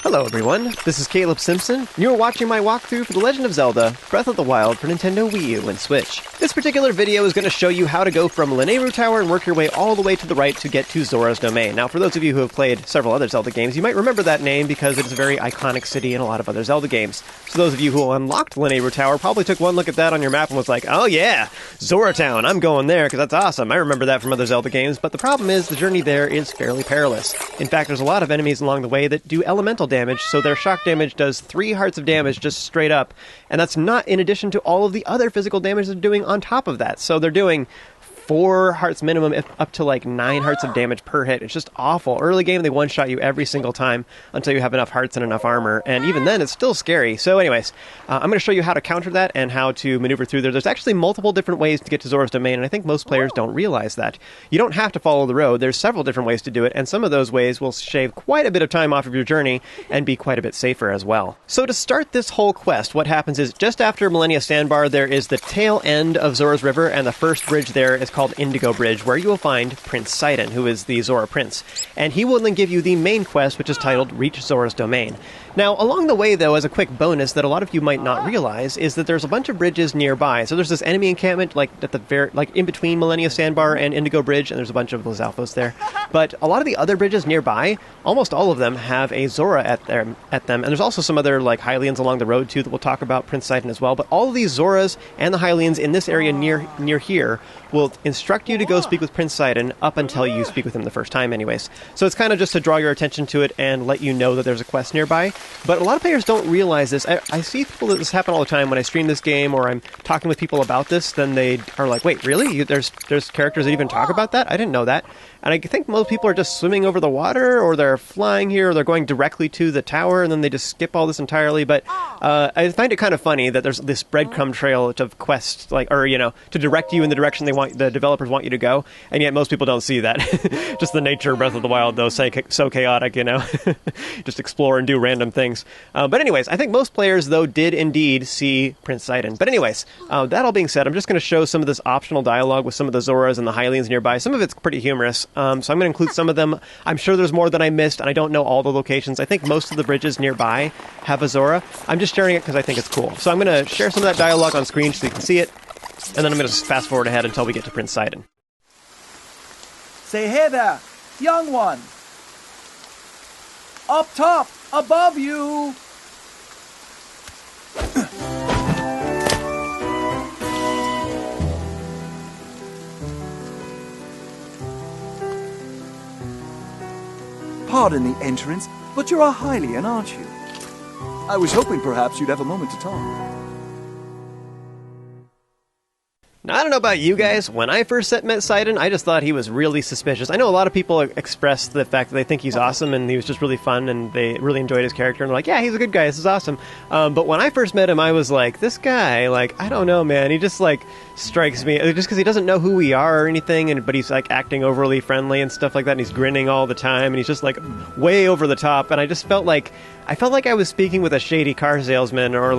Hello everyone, this is Caleb Simpson, and you are watching my walkthrough for The Legend of Zelda, Breath of the Wild for Nintendo Wii U and Switch. This particular video is going to show you how to go from Lanayru Tower and work your way all the way to the right to get to Zora's Domain. Now for those of you who have played several other Zelda games, you might remember that name because it is a very iconic city in a lot of other Zelda games. So those of you who unlocked Lanayru Tower probably took one look at that on your map and was like, oh yeah, Zora Town, I'm going there because that's awesome. I remember that from other Zelda games, but the problem is the journey there is fairly perilous. In fact, there's a lot of enemies along the way that do elemental damage, so their shock damage does 3 hearts of damage just straight up, and that's not in addition to all of the other physical damage they're doing on top of that. So they're doing 4 hearts minimum, up to like 9 hearts of damage per hit. It's just awful. Early game, they one-shot you every single time until you have enough hearts and enough armor, and even then, it's still scary. So anyways, I'm going to show you how to counter that and how to maneuver through there. There's actually multiple different ways to get to Zora's Domain, and I think most players don't realize that. You don't have to follow the road. There's several different ways to do it, and some of those ways will shave quite a bit of time off of your journey and be quite a bit safer as well. So to start this whole quest, what happens is just after Millennia Sandbar, there is the tail end of Zora's River, and the first bridge there is called Indigo Bridge, where you will find Prince Sidon, who is the Zora Prince. And he will then give you the main quest, which is titled Reach Zora's Domain. Now, along the way, though, as a quick bonus that a lot of you might not realize, is that there's a bunch of bridges nearby. So there's this enemy encampment, like at the in between Millennia Sandbar and Indigo Bridge, and there's a bunch of Lizalfos there. But a lot of the other bridges nearby, almost all of them have a Zora at them. And there's also some other like Hylians along the road too that we'll talk about, Prince Sidon as well. But all of these Zoras and the Hylians in this area near here will instruct you to go speak with Prince Sidon up until you speak with him the first time anyways. So it's kind of just to draw your attention to it and let you know that there's a quest nearby. But a lot of players don't realize this. I see people that this happen all the time when I stream this game or I'm talking with people about this, then they are like, wait, really? There's characters that even talk about that? I didn't know that. And I think most people are just swimming over the water, or they're flying here, or they're going directly to the tower, and then they just skip all this entirely. But I find it kind of funny that there's this breadcrumb trail of quests, to direct you in the direction the developers want you to go, and yet most people don't see that. Just the nature of Breath of the Wild, though, so chaotic, just explore and do random things. But anyways, I think most players, though, did indeed see Prince Sidon. But anyways, that all being said, I'm just going to show some of this optional dialogue with some of the Zoras and the Hylians nearby. Some of it's pretty humorous. So I'm going to include some of them. I'm sure there's more than I missed, and I don't know all the locations. I think most of the bridges nearby have a Zora. I'm just sharing it because I think it's cool. So I'm going to share some of that dialogue on screen so you can see it, and then I'm going to fast forward ahead until we get to Prince Sidon. Say, hey there, young one. Up top, above you. Pardon the entrance, but you're a Hylian, aren't you? I was hoping perhaps you'd have a moment to talk. Now, I don't know about you guys, when I first met Sidon, I just thought he was really suspicious. I know a lot of people express the fact that they think he's awesome and he was just really fun and they really enjoyed his character and they're like, yeah, he's a good guy, this is awesome. But when I first met him, I was like, this guy, I don't know, man, he just, strikes me, just because he doesn't know who we are or anything, but he's, acting overly friendly and stuff like that, and he's grinning all the time, and he's just, way over the top, and I just felt like I was speaking with a shady car salesman or,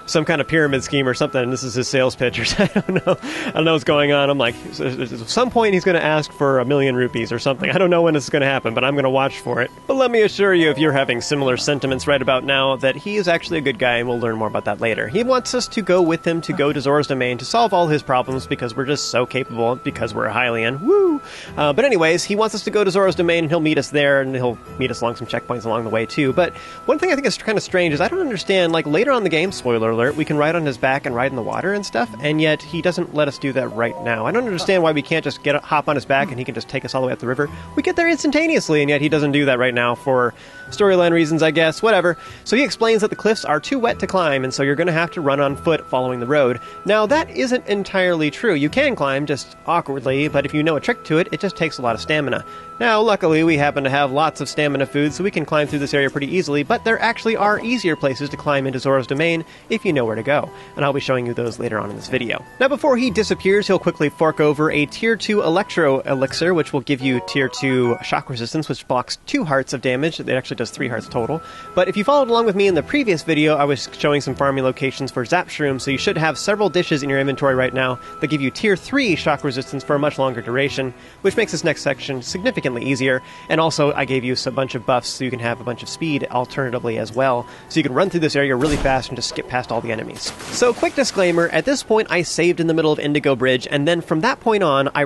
some kind of pyramid scheme or something, and this is his sales pitch or I don't know what's going on. I'm like, at some point he's going to ask for 1,000,000 rupees or something. I don't know when this is going to happen, but I'm going to watch for it. But let me assure you, if you're having similar sentiments right about now, that he is actually a good guy, and we'll learn more about that later. He wants us to go with him to go to Zora's Domain to solve all his problems because we're just so capable, because we're a Hylian. Woo! But anyways, he wants us to go to Zora's Domain, and he'll meet us there, and he'll meet us along some checkpoints along the way too. But one thing I think is kind of strange is I don't understand, later on in the game, spoiler alert, we can ride on his back and ride in the water and stuff, and yet he doesn't let us do that right now. I don't understand why we can't just hop on his back and he can just take us all the way up the river. We get there instantaneously, and yet he doesn't do that right now for storyline reasons, I guess, whatever. So he explains that the cliffs are too wet to climb, and so you're going to have to run on foot following the road. Now, that isn't entirely true. You can climb, just awkwardly, but if you know a trick to it, it just takes a lot of stamina. Now, luckily, we happen to have lots of stamina food, so we can climb through this area pretty easily, but there actually are easier places to climb into Zora's Domain if you know where to go, and I'll be showing you those later on in this video. Now, before he disappears, he'll quickly fork over a Tier 2 Electro Elixir, which will give you Tier 2 Shock Resistance, which blocks 2 hearts of damage. It actually does 3 hearts total. But if you followed along with me in the previous video, I was showing some farming locations for Zap Shroom, so you should have several dishes in your inventory right now that give you Tier 3 Shock Resistance for a much longer duration, which makes this next section significantly easier. And also, I gave you a bunch of buffs so you can have a bunch of speed alternatively as well, so you can run through this area really fast and just skip past all the enemies. So quick disclaimer, at this point I saved in the middle of Indigo Bridge, and then from that point on I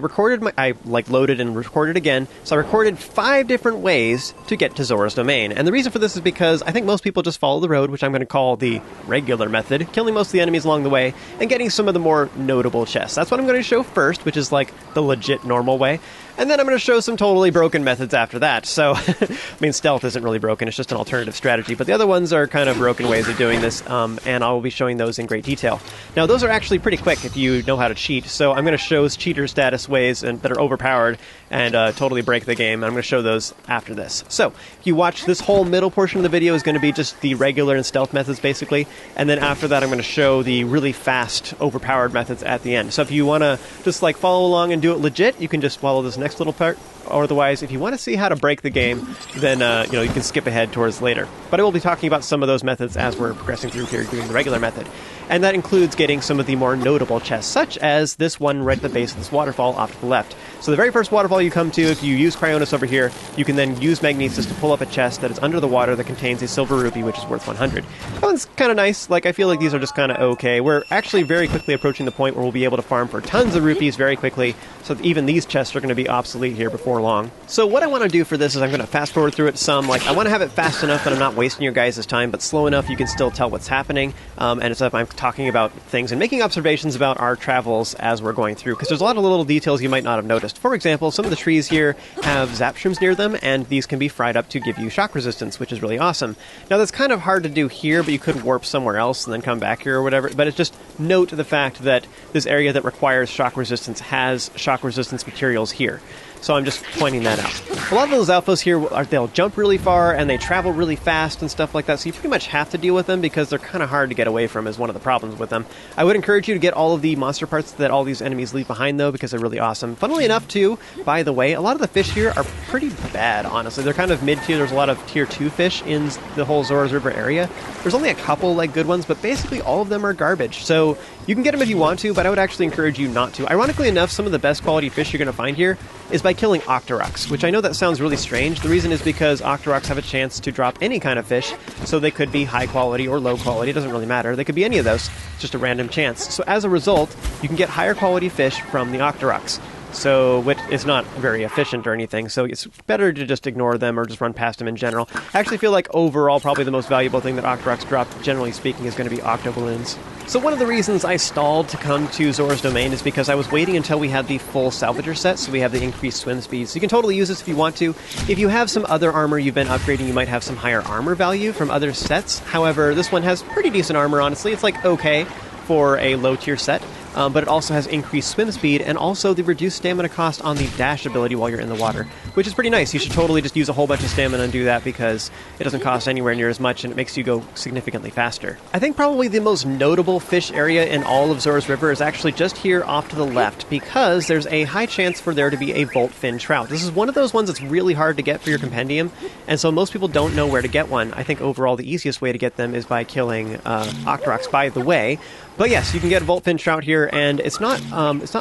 loaded and recorded again, so I recorded 5 different ways to get to Zora's domain. And the reason for this is because I think most people just follow the road, which I'm going to call the regular method, killing most of the enemies along the way and getting some of the more notable chests. That's what I'm going to show first, which is like the legit normal way. And then I'm going to show some totally broken methods after that. So, I mean, stealth isn't really broken, it's just an alternative strategy. But the other ones are kind of broken ways of doing this, and I will be showing those in great detail. Now, those are actually pretty quick if you know how to cheat. So I'm going to show cheater status ways that are overpowered and totally break the game. I'm going to show those after this. So, if you watch this whole middle portion of the video is going to be just the regular and stealth methods, basically. And then after that, I'm going to show the really fast, overpowered methods at the end. So if you want to just like follow along and do it legit, you can just follow this next little part. Or otherwise, if you want to see how to break the game, then you can skip ahead towards later. But I will be talking about some of those methods as we're progressing through here doing the regular method. And that includes getting some of the more notable chests, such as this one right at the base of this waterfall off to the left. So the very first waterfall you come to, if you use Cryonis over here, you can then use Magnesis to pull up a chest that is under the water that contains a silver rupee, which is worth 100. That one's kind of nice. Like, I feel like these are just kind of okay. We're actually very quickly approaching the point where we'll be able to farm for tons of rupees very quickly, so that even these chests are going to be obsolete here before long. So what I want to do for this is I'm going to fast forward through it some. Like, I want to have it fast enough that I'm not wasting your guys' time, but slow enough you can still tell what's happening. And it's if I'm talking about things and making observations about our travels as we're going through, because there's a lot of little details you might not have noticed. For example, some of the trees here have zap shrooms near them, and these can be fried up to give you shock resistance, which is really awesome. Now, that's kind of hard to do here, but you could warp somewhere else and then come back here or whatever. But it's just note the fact that this area that requires shock resistance has shock resistance materials here. So I'm just pointing that out. A lot of those alphas here, they'll jump really far and they travel really fast and stuff like that, so you pretty much have to deal with them because they're kind of hard to get away from is one of the problems with them. I would encourage you to get all of the monster parts that all these enemies leave behind, though, because they're really awesome. Funnily enough, too, by the way, a lot of the fish here are pretty bad, honestly. They're kind of mid-tier. There's a lot of tier 2 fish in the whole Zora's River area. There's only a couple, like, good ones, but basically all of them are garbage. So you can get them if you want to, but I would actually encourage you not to. Ironically enough, some of the best quality fish you're going to find here is by killing Octoroks, which I know that sounds really strange. The reason is because Octoroks have a chance to drop any kind of fish, so they could be high quality or low quality, it doesn't really matter. They could be any of those, it's just a random chance. So as a result, you can get higher quality fish from the Octoroks. So, which is not very efficient or anything, so it's better to just ignore them or just run past them in general. I actually feel like overall, probably the most valuable thing that Octoroks drop, generally speaking, is going to be Octoballoons. So one of the reasons I stalled to come to Zora's Domain is because I was waiting until we had the full Salvager set, so we have the increased swim speed. So you can totally use this if you want to. If you have some other armor you've been upgrading, you might have some higher armor value from other sets. However, this one has pretty decent armor, honestly. It's like okay for a low-tier set. But it also has increased swim speed and also the reduced stamina cost on the dash ability while you're in the water, which is pretty nice. You should totally just use a whole bunch of stamina and do that because it doesn't cost anywhere near as much and it makes you go significantly faster. I think probably the most notable fish area in all of Zora's River is actually just here off to the left because there's a high chance for there to be a Volt Fin Trout. This is one of those ones that's really hard to get for your compendium, and so most people don't know where to get one. I think overall the easiest way to get them is by killing Octoroks, by the way. But yes, you can get a Volt Fin Trout here, and it's not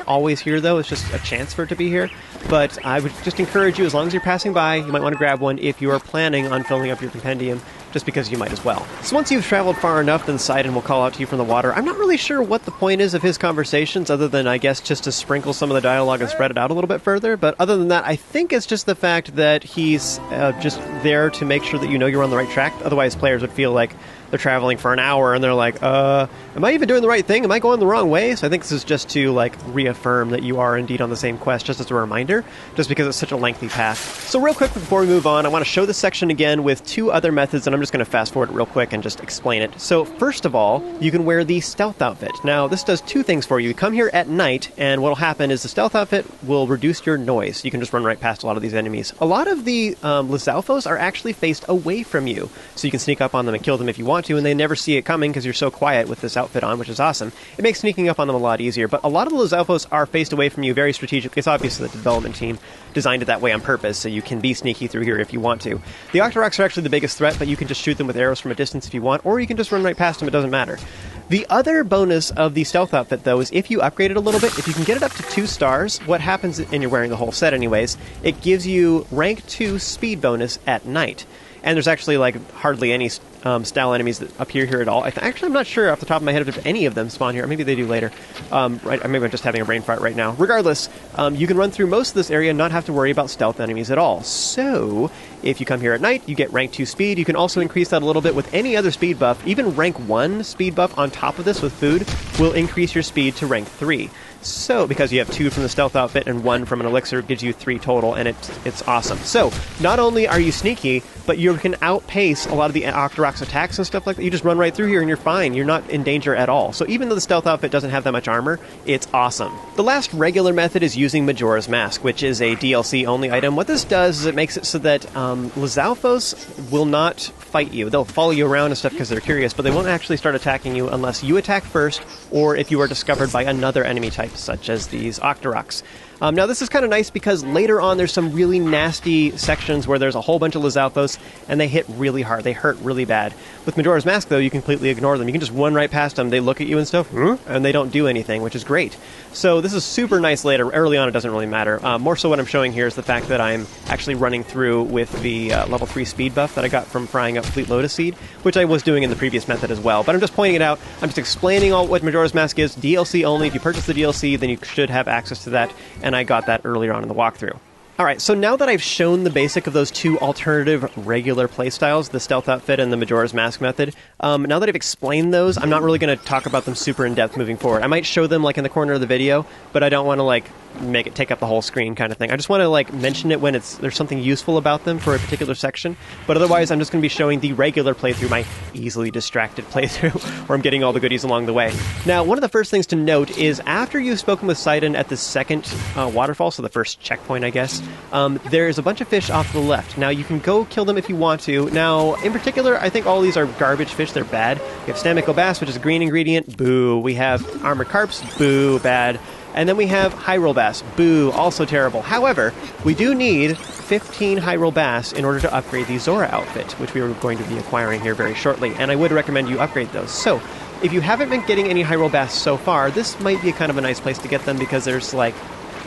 always here, though. It's just a chance for it to be here. But I would just encourage you, as long as you're passing by, you might want to grab one if you are planning on filling up your compendium, just because you might as well. So once you've traveled far enough, then Sidon will call out to you from the water. I'm not really sure what the point is of his conversations, other than, I guess, just to sprinkle some of the dialogue and spread it out a little bit further. But other than that, I think it's just the fact that he's just there to make sure that you know you're on the right track. Otherwise, players would feel like they're traveling for an hour and they're like, am I even doing the right thing? Am I going the wrong way? So I think this is just to like reaffirm that you are indeed on the same quest, just as a reminder, just because it's such a lengthy path. So real quick before we move on, I want to show this section again with 2 other methods, and I'm just going to fast forward it real quick and just explain it. So first of all, you can wear the stealth outfit. Now this does 2 things for you. You come here at night, and what will happen is the stealth outfit will reduce your noise. You can just run right past a lot of these enemies. A lot of the Lizalfos are actually faced away from you, so you can sneak up on them and kill them if you want to, and they never see it coming because you're so quiet with this outfit on, which is awesome. It makes sneaking up on them a lot easier, but a lot of the Lizalfos are faced away from you very strategically. It's obvious that the development team designed it that way on purpose, so you can be sneaky through here if you want to. The Octoroks are actually the biggest threat, but you can just shoot them with arrows from a distance if you want, or you can just run right past them, it doesn't matter. The other bonus of the stealth outfit, though, is if you upgrade it a little bit, if you can get it up to 2 stars, what happens, and you're wearing the whole set anyways, it gives you rank 2 speed bonus at night. And there's actually like hardly any style enemies that appear here at all. Actually, I'm not sure off the top of my head if any of them spawn here. Or maybe they do later. Right? Or maybe I'm just having a brain fart right now. Regardless, you can run through most of this area and not have to worry about stealth enemies at all. So, if you come here at night, you get rank 2 speed. You can also increase that a little bit with any other speed buff. Even rank 1 speed buff on top of this with food will increase your speed to rank 3. So, because you have 2 from the stealth outfit and 1 from an elixir, gives you 3 total, and it's awesome. So, not only are you sneaky, but you can outpace a lot of the Octorok's attacks and stuff like that. You just run right through here and you're fine. You're not in danger at all. So even though the stealth outfit doesn't have that much armor, it's awesome. The last regular method is using Majora's Mask, which is a DLC-only item. What this does is it makes it so that Lizalfos will not fight you. They'll follow you around and stuff because they're curious, but they won't actually start attacking you unless you attack first or if you are discovered by another enemy type, such as these Octoroks. Now, this is kind of nice because later on there's some really nasty sections where there's a whole bunch of Lizalfos, and they hit really hard. They hurt really bad. With Majora's Mask, though, you completely ignore them. You can just run right past them. They look at you and stuff, and they don't do anything, which is great. So this is super nice later. Early on, it doesn't really matter. More so what I'm showing here is the fact that I'm actually running through with the level 3 speed buff that I got from frying up Fleet Lotus Seed, which I was doing in the previous method as well. But I'm just pointing it out. I'm just explaining all what Majora's Mask is. DLC only. If you purchase the DLC, then you should have access to that, and I got that earlier on in the walkthrough. Alright, so now that I've shown the basic of those 2 alternative regular playstyles, the Stealth Outfit and the Majora's Mask method, now that I've explained those, I'm not really going to talk about them super in-depth moving forward. I might show them like in the corner of the video, but I don't want to like make it take up the whole screen kind of thing. I just want to like mention it when there's something useful about them for a particular section, but otherwise I'm just going to be showing the regular playthrough, my easily distracted playthrough, where I'm getting all the goodies along the way. Now, one of the first things to note is after you've spoken with Sidon at the second waterfall, so the first checkpoint, I guess, there's a bunch of fish off to the left. Now, you can go kill them if you want to. Now, in particular, I think all these are garbage fish. They're bad. We have Stamako Bass, which is a green ingredient. Boo. We have Armored Carps. Boo. Bad. And then we have Hyrule Bass. Boo. Also terrible. However, we do need 15 Hyrule Bass in order to upgrade the Zora outfit, which we are going to be acquiring here very shortly. And I would recommend you upgrade those. So, if you haven't been getting any Hyrule Bass so far, this might be kind of a nice place to get them because there's like,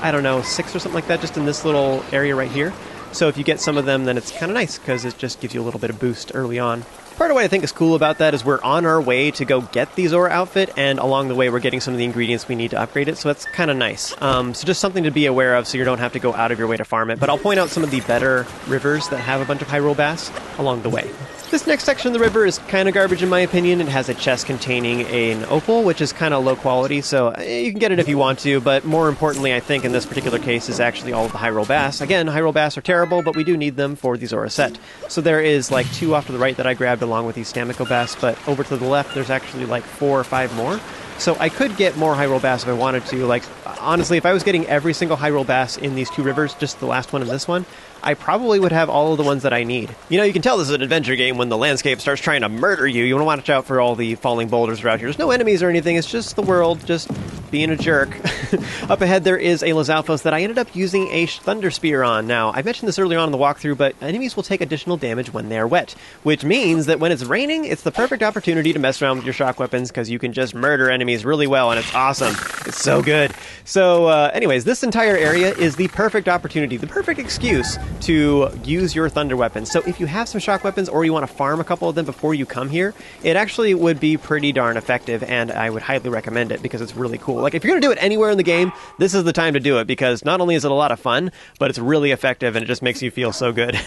I don't know, 6 or something like that just in this little area right here. So if you get some of them, then it's kind of nice because it just gives you a little bit of boost early on. Part of what I think is cool about that is we're on our way to go get the Zora outfit, and along the way we're getting some of the ingredients we need to upgrade it, so that's kind of nice. So just something to be aware of so you don't have to go out of your way to farm it. But I'll point out some of the better rivers that have a bunch of Hyrule Bass along the way. This next section of the river is kind of garbage in my opinion. It has a chest containing an opal, which is kind of low quality, so you can get it if you want to, but more importantly, I think in this particular case is actually all of the Hyrule Bass. Again, Hyrule Bass are terrible, but we do need them for the Zora set. So there is like 2 off to the right that I grabbed along with these Stamako Bass, but over to the left there's actually like 4 or 5 more. So I could get more Hyrule Bass if I wanted to. Like, honestly, if I was getting every single Hyrule Bass in these 2 rivers, just the last one and this one, I probably would have all of the ones that I need. You know, you can tell this is an adventure game when the landscape starts trying to murder you. You want to watch out for all the falling boulders around here. There's no enemies or anything. It's just the world just being a jerk. Up ahead, there is a Lizalfos that I ended up using a Thunder Spear on. Now, I mentioned this earlier on in the walkthrough, but enemies will take additional damage when they are wet, which means that when it's raining, it's the perfect opportunity to mess around with your shock weapons because you can just murder enemies really well, and it's awesome. It's so good. So, anyways, this entire area is the perfect opportunity, the perfect excuse to use your thunder weapons. So if you have some shock weapons or you want to farm a couple of them before you come here, it actually would be pretty darn effective, and I would highly recommend it because it's really cool. Like, if you're going to do it anywhere in the game, this is the time to do it because not only is it a lot of fun, but it's really effective and it just makes you feel so good.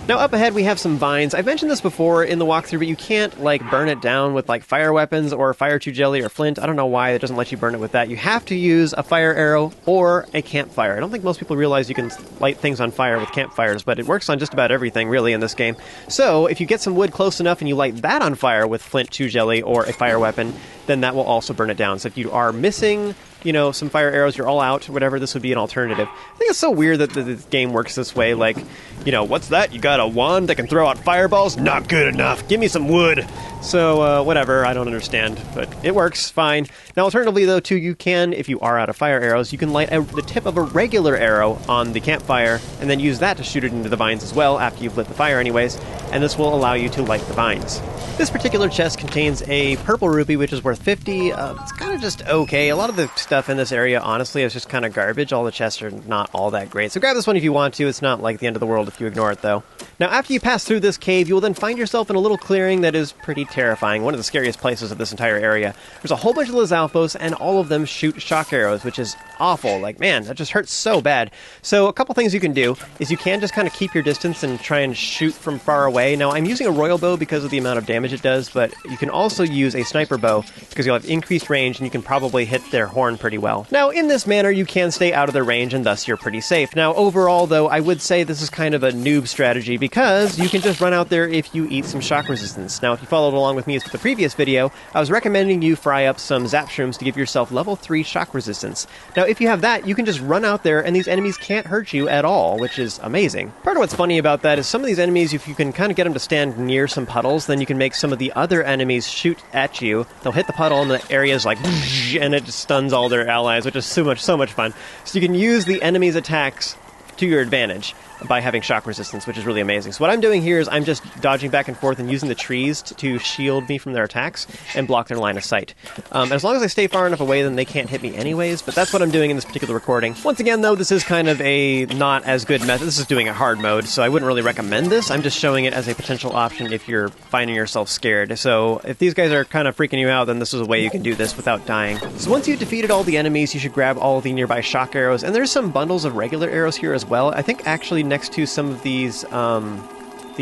Now, up ahead we have some vines. I've mentioned this before in the walkthrough, but you can't, like, burn it down with, like, fire weapons or fire 2 jelly or flint. I don't know why it doesn't let you burn it with that. You have to use a fire arrow or a campfire. I don't think most people realize you can light things on fire with campfires, but it works on just about everything, really, in this game. So, if you get some wood close enough and you light that on fire with flint 2 jelly or a fire weapon, then that will also burn it down. So if you are missing, you know, some fire arrows, you're all out, or whatever, this would be an alternative. I think it's so weird that the game works this way. Like, you know, what's that? You got a wand that can throw out fireballs? Not good enough. Give me some wood. So, whatever. I don't understand, but it works fine. Now, alternatively, though, too, you can, if you are out of fire arrows, you can light the tip of a regular arrow on the campfire, and then use that to shoot it into the vines as well, after you've lit the fire anyways, and this will allow you to light the vines. This particular chest contains a purple rupee, which is worth 50. It's kind of just okay. A lot of the stuff in this area, honestly, is just kind of garbage. All the chests are not all that great. So grab this one if you want to. It's not like the end of the world if you ignore it, though. Now, after you pass through this cave, you will then find yourself in a little clearing that is pretty terrifying. One of the scariest places of this entire area. There's a whole bunch of Lizalfos, and all of them shoot shock arrows, which is awful. Like, man, that just hurts so bad. So a couple things you can do is you can just kind of keep your distance and try and shoot from far away. Now, I'm using a royal bow because of the amount of damage it does, but you can also use a sniper bow because you'll have increased range and you can probably hit their horn pretty well. Now, in this manner, you can stay out of their range and thus you're pretty safe. Now, overall, though, I would say this is kind of a noob strategy because you can just run out there if you eat some shock resistance. Now, if you followed along with me with the previous video, I was recommending you fry up some zap shrooms to give yourself level 3 shock resistance. Now, if you have that, you can just run out there and these enemies can't hurt you at all, which is amazing. Part of what's funny about that is some of these enemies, if you can kind of get them to stand near some puddles, then you can make some of the other enemies shoot at you. They'll hit the puddle and the area is like, and it just stuns all their allies, which is so much fun. So you can use the enemy's attacks to your advantage by having shock resistance, which is really amazing. So what I'm doing here is I'm just dodging back and forth and using the trees to shield me from their attacks and block their line of sight. As long as I stay far enough away, then they can't hit me anyways, but that's what I'm doing in this particular recording. Once again, though, this is kind of a not as good method. This is doing a hard mode, so I wouldn't really recommend this. I'm just showing it as a potential option if you're finding yourself scared. So if these guys are kind of freaking you out, then this is a way you can do this without dying. So once you've defeated all the enemies, you should grab all the nearby shock arrows, and there's some bundles of regular arrows here as well. I think actually next to some of these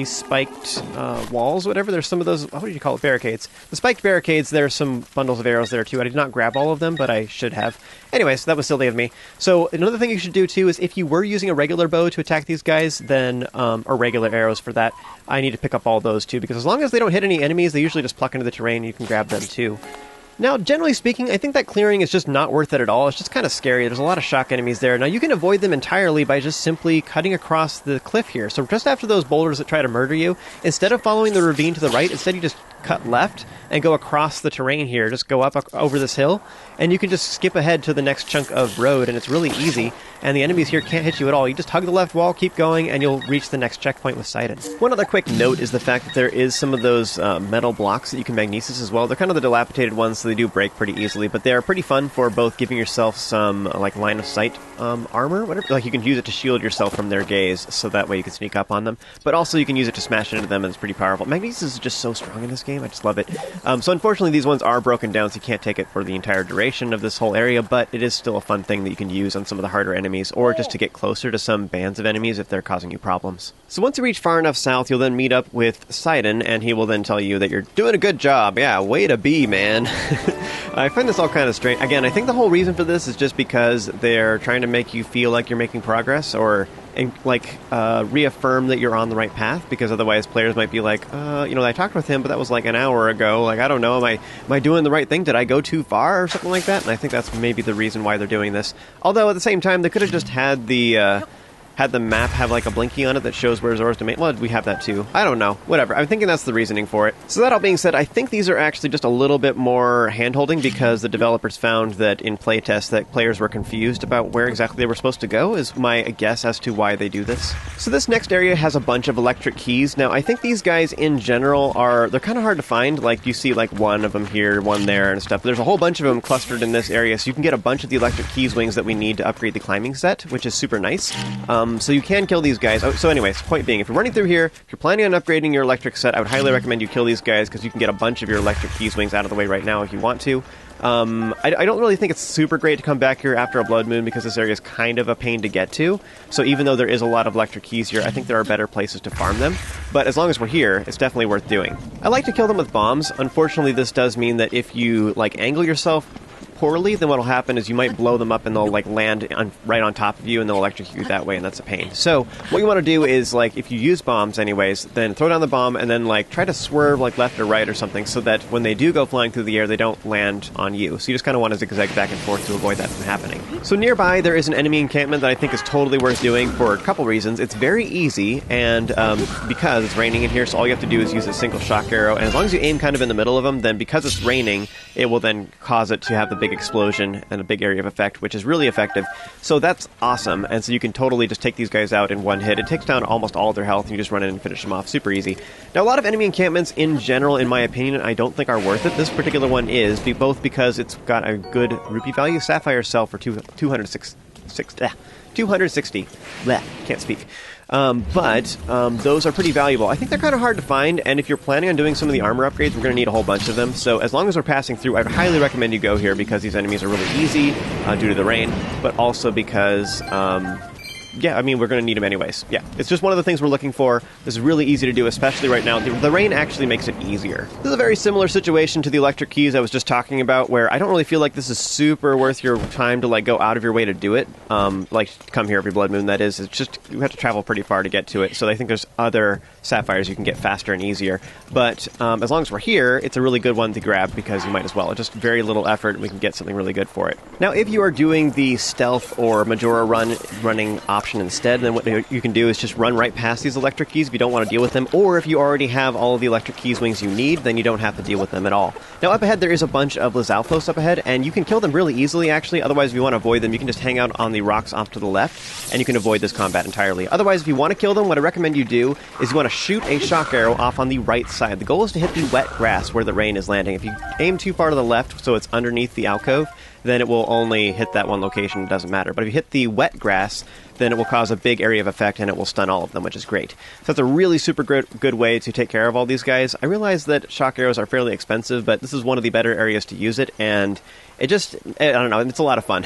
spiked walls, whatever, there's some of those, what do you call it, barricades. The spiked barricades, there's some bundles of arrows there too. I did not grab all of them, but I should have. Anyways, that was silly of me. So another thing you should do too is if you were using a regular bow to attack these guys, then, or regular arrows for that, I need to pick up all those too, because as long as they don't hit any enemies, they usually just pluck into the terrain and you can grab them too. Now, generally speaking, I think that clearing is just not worth it at all. It's just kind of scary. There's a lot of shock enemies there. Now, you can avoid them entirely by just simply cutting across the cliff here. So just after those boulders that try to murder you, instead of following the ravine to the right, instead you just cut left and go across the terrain here. Just go up over this hill, and you can just skip ahead to the next chunk of road, and it's really easy. And the enemies here can't hit you at all. You just hug the left wall, keep going, and you'll reach the next checkpoint with Sidon. One other quick note is the fact that there is some of those metal blocks that you can magnesis as well. They're kind of the dilapidated ones, so they do break pretty easily, but they are pretty fun for both giving yourself some like line of sight armor, whatever. Like you can use it to shield yourself from their gaze, so that way you can sneak up on them. But also you can use it to smash into them, and it's pretty powerful. Magnesis is just so strong in this game. I just love it. So unfortunately, these ones are broken down, so you can't take it for the entire duration of this whole area, but it is still a fun thing that you can use on some of the harder enemies, or just to get closer to some bands of enemies if they're causing you problems. So once you reach far enough south, you'll then meet up with Sidon, and he will then tell you that you're doing a good job. Yeah, way to be, man. I find this all kind of strange. Again, I think the whole reason for this is just because they're trying to make you feel like you're making progress, or reaffirm that you're on the right path, because otherwise players might be like, I talked with him, but that was like an hour ago. Like, I don't know, am I doing the right thing? Did I go too far or something like that? And I think that's maybe the reason why they're doing this. Although at the same time, they could have just had the map have like a blinky on it that shows where Zora's domain. Well, we have that too. I don't know. Whatever. I'm thinking that's the reasoning for it. So that all being said, I think these are actually just a little bit more hand-holding because the developers found that in playtests that players were confused about where exactly they were supposed to go, is my guess as to why they do this. So this next area has a bunch of electric keys. Now, I think these guys in general they're kind of hard to find. Like, you see like one of them here, one there and stuff. There's a whole bunch of them clustered in this area, so you can get a bunch of the electric keys wings that we need to upgrade the climbing set, which is super nice. So you can kill these guys. So anyways, point being, if you're running through here, if you're planning on upgrading your electric set, I would highly recommend you kill these guys, because you can get a bunch of your electric keys wings out of the way right now if you want to. I don't really think it's super great to come back here after a blood moon, because this area is kind of a pain to get to. So even though there is a lot of electric keys here, I think there are better places to farm them. But as long as we're here, it's definitely worth doing. I like to kill them with bombs. Unfortunately, this does mean that if you angle yourself poorly, then what'll happen is you might blow them up and they'll land right on top of you, and they'll electrocute you that way, and that's a pain. So what you want to do is, if you use bombs anyways, then throw down the bomb and then try to swerve left or right or something, so that when they do go flying through the air, they don't land on you. So you just kind of want to zigzag back and forth to avoid that from happening. So nearby there is an enemy encampment that I think is totally worth doing for a couple reasons. It's very easy, and because it's raining in here, so all you have to do is use a single shock arrow, and as long as you aim kind of in the middle of them, then because it's raining, it will then cause it to have the big big explosion and a big area of effect, which is really effective. So that's awesome, and so you can totally just take these guys out in one hit. It takes down almost all of their health, and you just run in and finish them off super easy. Now, a lot of enemy encampments in general, in my opinion, I don't think are worth it. This particular one is, both because it's got a good rupee value. Sapphires sell for 260. Bleh, can't speak. But those are pretty valuable. I think they're kind of hard to find, and if you're planning on doing some of the armor upgrades, we're going to need a whole bunch of them. So as long as we're passing through, I'd highly recommend you go here because these enemies are really easy due to the rain, but also because... yeah, I mean, we're going to need them anyways. Yeah, it's just one of the things we're looking for. This is really easy to do, especially right now. The rain actually makes it easier. This is a very similar situation to the electric keys I was just talking about, where I don't really feel like this is super worth your time to, like, go out of your way to do it. Like, come here every blood moon, that is. It's just, you have to travel pretty far to get to it, so I think there's other sapphires you can get faster and easier. But as long as we're here, it's a really good one to grab because you might as well. It's just very little effort, and we can get something really good for it. Now, if you are doing the stealth or Majora running option instead, then what you can do is just run right past these electric keys if you don't want to deal with them, or if you already have all of the electric keys wings you need, then you don't have to deal with them at all. Now, up ahead, there is a bunch of Lizalfos up ahead, and you can kill them really easily, actually. Otherwise, if you want to avoid them, you can just hang out on the rocks off to the left, and you can avoid this combat entirely. Otherwise, if you want to kill them, what I recommend you do is you want to shoot a shock arrow off on the right side. The goal is to hit the wet grass where the rain is landing. If you aim too far to the left, so it's underneath the alcove, then it will only hit that one location. It doesn't matter. But if you hit the wet grass, then it will cause a big area of effect, and it will stun all of them, which is great. So that's a really super good way to take care of all these guys. I realize that shock arrows are fairly expensive, but this is one of the better areas to use it, and it just, I don't know, it's a lot of fun.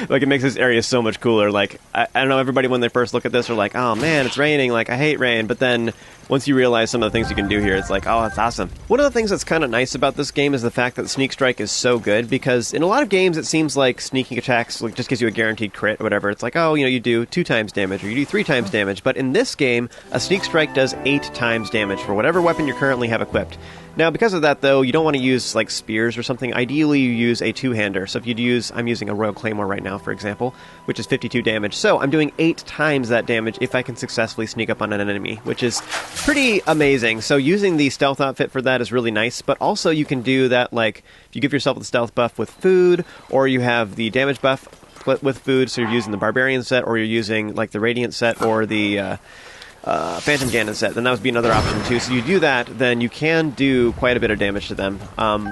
Like, it makes this area so much cooler. Like, I don't know, everybody when they first look at this are like, oh man, it's raining, like, I hate rain, but then once you realize some of the things you can do here, it's like, oh, it's awesome. One of the things that's kind of nice about this game is the fact that Sneak Strike is so good, because in a lot of games it seems like sneaking attacks like, just gives you a guaranteed crit or whatever. It's like, oh, you know, you do 2 times damage or you do 3 times damage, but in this game, a Sneak Strike does 8 times damage for whatever weapon you currently have equipped. Now, because of that, though, you don't want to use, like, spears or something. Ideally, you use a two-hander. So if you'd use... I'm using a Royal Claymore right now, for example, which is 52 damage. So I'm doing 8 times that damage if I can successfully sneak up on an enemy, which is pretty amazing. So using the stealth outfit for that is really nice, but also you can do that, like, if you give yourself the stealth buff with food, or you have the damage buff with food, so you're using the Barbarian set, or you're using, like, the Radiant set, or the... Phantom Ganon set, then that would be another option too. So you do that, then you can do quite a bit of damage to them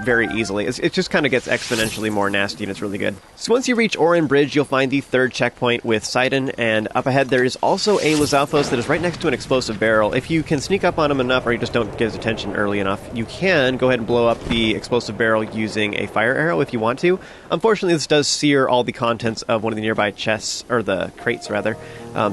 very easily. It just kind of gets exponentially more nasty, and it's really good. So once you reach Orin Bridge, you'll find the 3rd checkpoint with Sidon, and up ahead there is also a Lizalfos that is right next to an explosive barrel. If you can sneak up on him enough, or you just don't get his attention early enough, you can go ahead and blow up the explosive barrel using a fire arrow if you want to. Unfortunately, this does sear all the contents of one of the nearby chests, or the crates rather,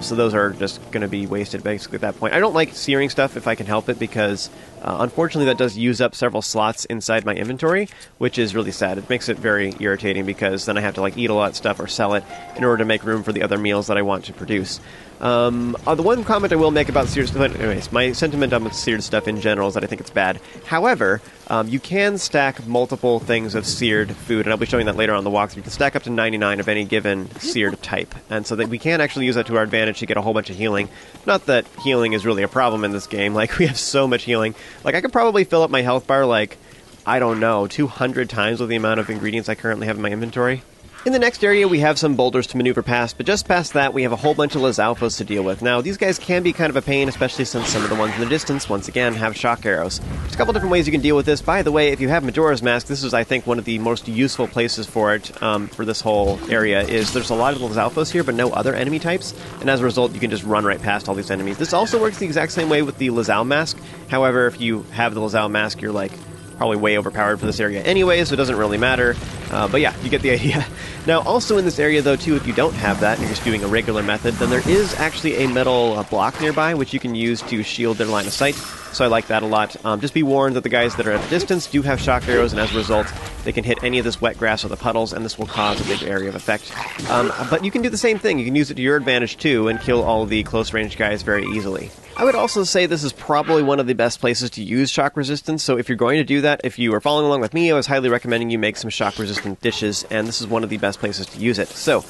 so those are just going to be wasted basically at that point. I don't like searing stuff if I can help it, because unfortunately that does use up several slots inside my inventory, which is really sad. It makes it very irritating, because then I have to like eat a lot of stuff or sell it in order to make room for the other meals that I want to produce. The one comment I will make about seared stuff, anyways, my sentiment on seared stuff in general is that I think it's bad. However, you can stack multiple things of seared food, and I'll be showing that later on the walkthrough. You can stack up to 99 of any given seared type, and so that we can actually use that to our advantage to get a whole bunch of healing. Not that healing is really a problem in this game. Like, we have so much healing. Like, I could probably fill up my health bar, like, I don't know, 200 times with the amount of ingredients I currently have in my inventory. In the next area, we have some boulders to maneuver past, but just past that, we have a whole bunch of Lizalfos to deal with. Now, these guys can be kind of a pain, especially since some of the ones in the distance, once again, have shock arrows. There's a couple different ways you can deal with this. By the way, if you have Majora's Mask, this is, I think, one of the most useful places for it, for this whole area, is there's a lot of Lizalfos here, but no other enemy types, and as a result, you can just run right past all these enemies. This also works the exact same way with the Lizal Mask. However, if you have the Lizal Mask, you're, like, probably way overpowered for this area anyway, so it doesn't really matter. But yeah, you get the idea. Now, also in this area, though, too, if you don't have that and you're just doing a regular method, then there is actually a metal block nearby, which you can use to shield their line of sight. So I like that a lot. Just be warned that the guys that are at a distance do have shock arrows, and as a result, they can hit any of this wet grass or the puddles, and this will cause a big area of effect. But you can do the same thing. You can use it to your advantage, too, and kill all the close-range guys very easily. I would also say this is probably one of the best places to use shock resistance, so if you're going to do that, if you are following along with me, I was highly recommending you make some shock-resistant dishes, and this is one of the best places to use it. So,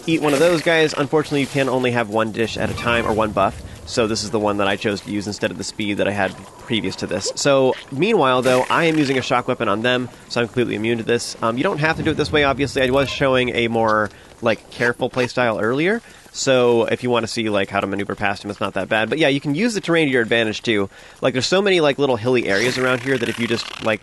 eat one of those guys. Unfortunately, you can only have one dish at a time, or one buff. so this is the one that I chose to use instead of the speed that I had previous to this. So, meanwhile, though, I am using a shock weapon on them, so I'm completely immune to this. You don't have to do it this way, obviously. I was showing a more, like, careful playstyle earlier, so if you want to see, like, how to maneuver past him, it's not that bad. But yeah, you can use the terrain to your advantage, too. Like, there's so many, like, little hilly areas around here that if you just, like,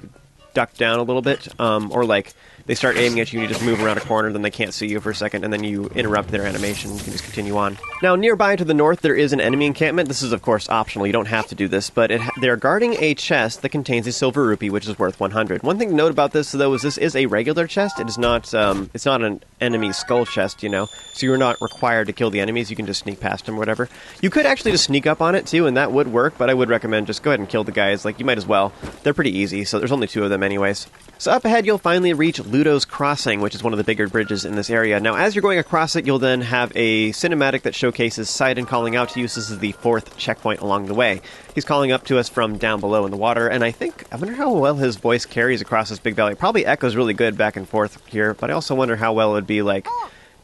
duck down a little bit, or, like, they start aiming at you and you just move around a corner, then they can't see you for a second, and then you interrupt their animation. You can just continue on. Now, nearby to the north, there is an enemy encampment. This is, of course, optional. You don't have to do this, but they're guarding a chest that contains a silver rupee, which is worth 100. One thing to note about this, though, is this is a regular chest. It is not, it's not an enemy skull chest, you know, so you're not required to kill the enemies. You can just sneak past them or whatever. You could actually just sneak up on it, too, and that would work, but I would recommend just go ahead and kill the guys. Like, you might as well. They're pretty easy, so there's only 2 of them anyways. So up ahead, you'll finally reach Ludo's Crossing, which is one of the bigger bridges in this area. Now, as you're going across it, you'll then have a cinematic that showcases Sidon calling out to you. So this is the 4th checkpoint along the way. He's calling up to us from down below in the water, and I wonder how well his voice carries across this big valley. It probably echoes really good back and forth here, but I also wonder how well it would be, like,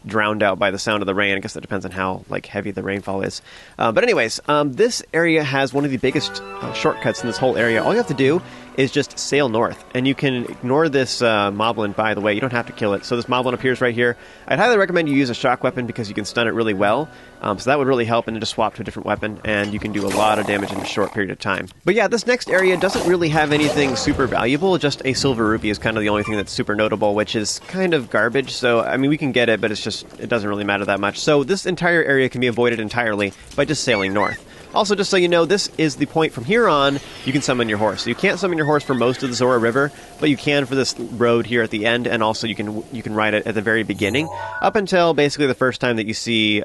drowned out by the sound of the rain. I guess that depends on how, like, heavy the rainfall is. But anyways, this area has one of the biggest shortcuts in this whole area. All you have to do is just sail north, and you can ignore this moblin, by the way. You don't have to kill it. So this moblin appears right here. I'd highly recommend you use a shock weapon because you can stun it really well. So that would really help, and then just swap to a different weapon, and you can do a lot of damage in a short period of time. But yeah, this next area doesn't really have anything super valuable. Just a silver rupee is kind of the only thing that's super notable, which is kind of garbage. So, I mean, we can get it, but it doesn't really matter that much. So this entire area can be avoided entirely by just sailing north. Also, just so you know, this is the point from here on you can summon your horse. So you can't summon your horse for most of the Zora River, but you can for this road here at the end, and also you can ride it at the very beginning, up until basically the first time that you see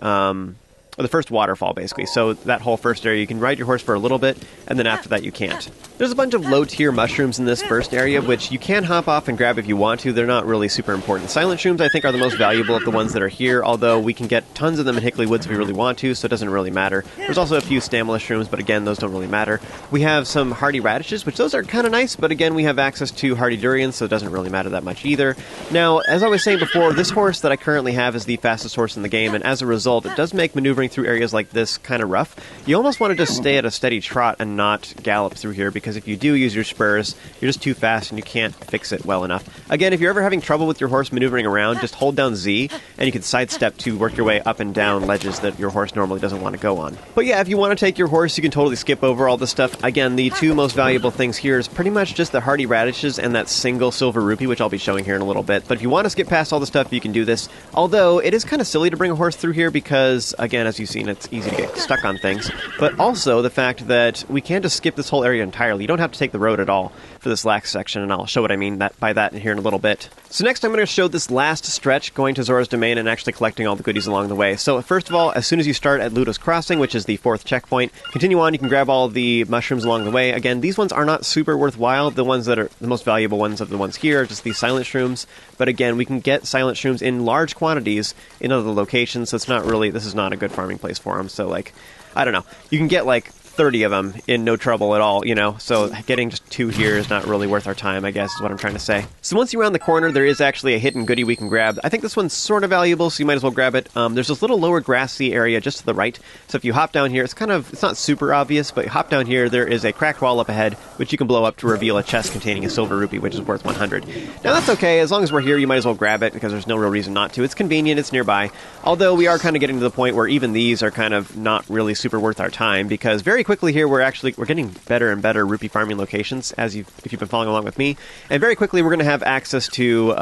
the first waterfall, basically. So that whole first area, you can ride your horse for a little bit, and then after that you can't. There's a bunch of low-tier mushrooms in this first area, which you can hop off and grab if you want to. They're not really super important. Silent shrooms, I think, are the most valuable of the ones that are here, although we can get tons of them in Hickley Woods if we really want to, so it doesn't really matter. There's also a few stamina shrooms, but again, those don't really matter. We have some hardy radishes, which those are kind of nice, but again, we have access to hardy durians, so it doesn't really matter that much either. Now, as I was saying before, this horse that I currently have is the fastest horse in the game, and as a result, it does make maneuvering through areas like this kind of rough. You almost want to just stay at a steady trot and not gallop through here, because if you do use your spurs, you're just too fast and you can't fix it well enough. Again, if you're ever having trouble with your horse maneuvering around, just hold down Z, and you can sidestep to work your way up and down ledges that your horse normally doesn't want to go on. But yeah, if you want to take your horse, you can totally skip over all this stuff. Again, the 2 most valuable things here is pretty much just the hardy radishes and that single silver rupee, which I'll be showing here in a little bit. But if you want to skip past all the stuff, you can do this. Although, it is kind of silly to bring a horse through here because, again, as you've seen, it's easy to get stuck on things. But also the fact that we can just skip this whole area entirely. You don't have to take the road at all for this last section, and I'll show what I mean by that here in a little bit. So next I'm going to show this last stretch going to Zora's Domain and actually collecting all the goodies along the way. So first of all, as soon as you start at Ludo's Crossing, which is the 4th checkpoint, continue on, you can grab all the mushrooms along the way. Again, these ones are not super worthwhile. The ones that are the most valuable ones of the ones here are just these silent shrooms. But again, we can get silent shrooms in large quantities in other locations, so it's not really, this is not a good farming place for them. So like, I don't know, you can get like 30 of them in no trouble at all, you know, so getting just 2 here is not really worth our time, I guess, is what I'm trying to say. So once you round the corner, there is actually a hidden goodie we can grab. I think this one's sort of valuable, so you might as well grab it. There's this little lower grassy area just to the right, so if you hop down here, it's not super obvious, but you hop down here, there is a cracked wall up ahead, which you can blow up to reveal a chest containing a silver rupee, which is worth 100. Now that's okay, as long as we're here, you might as well grab it, because there's no real reason not to. It's convenient, it's nearby, although we are kind of getting to the point where even these are kind of not really super worth our time, because very quickly here, we're getting better and better rupee farming locations if you've been following along with me. And very quickly we're going to have access to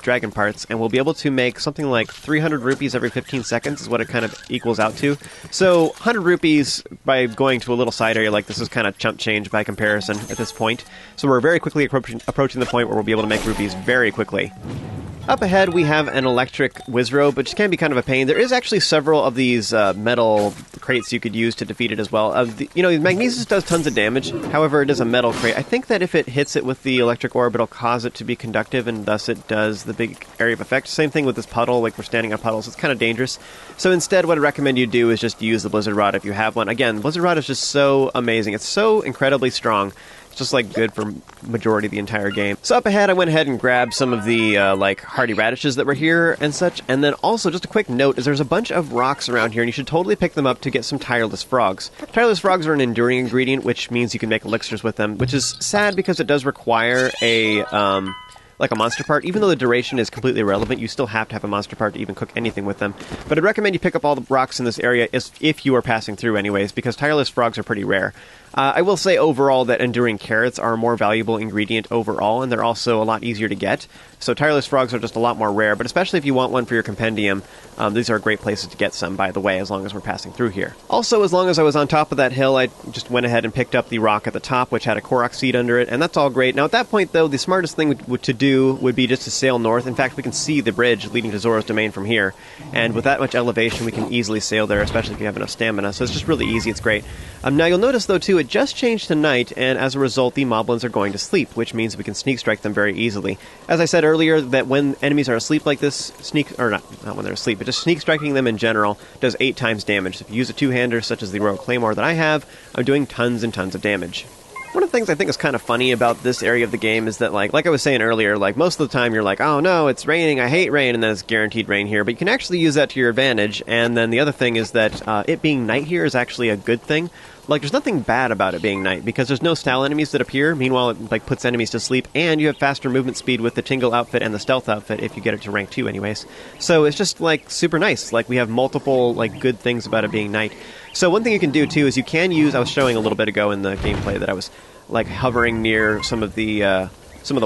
dragon parts, and we'll be able to make something like 300 rupees every 15 seconds is what it kind of equals out to. So 100 rupees by going to a little side area like this is kind of chump change by comparison at this point. So we're very quickly approaching the point where we'll be able to make rupees very quickly. Up ahead, we have an electric Wizrobe, which can be kind of a pain. There is actually several of these metal crates you could use to defeat it as well. Magnesis does tons of damage. However, it is a metal crate. I think that if it hits it with the electric orb, it'll cause it to be conductive, and thus it does the big area of effect. Same thing with this puddle. Like, we're standing on puddles. It's kind of dangerous. So instead, what I recommend you do is just use the Blizzard Rod if you have one. Again, Blizzard Rod is just so amazing. It's so incredibly strong It's just like good for majority of the entire game. So up ahead, I went ahead and grabbed some of the like hardy radishes that were here and such. And then also, just a quick note, is there's a bunch of rocks around here, and you should totally pick them up to get some tireless frogs. Tireless frogs are an enduring ingredient, which means you can make elixirs with them, which is sad because it does require a like a monster part. Even though the duration is completely irrelevant, you still have to have a monster part to even cook anything with them. But I'd recommend you pick up all the rocks in this area if you are passing through anyways, because tireless frogs are pretty rare. I will say overall that enduring carrots are a more valuable ingredient overall, and they're also a lot easier to get. So tireless frogs are just a lot more rare, but especially if you want one for your compendium, these are great places to get some, by the way, as long as we're passing through here. Also, as long as I was on top of that hill, I just went ahead and picked up the rock at the top, which had a korok seed under it, and that's all great. Now, at that point, though, the smartest thing to do would be just to sail north. In fact, we can see the bridge leading to Zora's domain from here, and with that much elevation, we can easily sail there, especially if you have enough stamina. So it's just really easy. It's great. Now, you'll notice, though, too, it just changed to night, and as a result, the moblins are going to sleep, which means we can sneak strike them very easily. As I said earlier, that when enemies are asleep like this, not when they're asleep, but just sneak striking them in general does 8 times damage. So if you use a two-hander, such as the Royal Claymore that I have, I'm doing tons and tons of damage. One of the things I think is kind of funny about this area of the game is that, like I was saying earlier, like most of the time you're like, oh no, it's raining, I hate rain, and then it's guaranteed rain here. But you can actually use that to your advantage. And then the other thing is that it being night here is actually a good thing. Like, there's nothing bad about it being night, because there's no style enemies that appear. Meanwhile, it like puts enemies to sleep, and you have faster movement speed with the Tingle outfit and the Stealth outfit if you get it to rank 2 anyways. So it's just, like, super nice. Like, we have multiple, like, good things about it being night. So one thing you can do, too, is you can use... I was showing a little bit ago in the gameplay that I was, like, hovering near some of the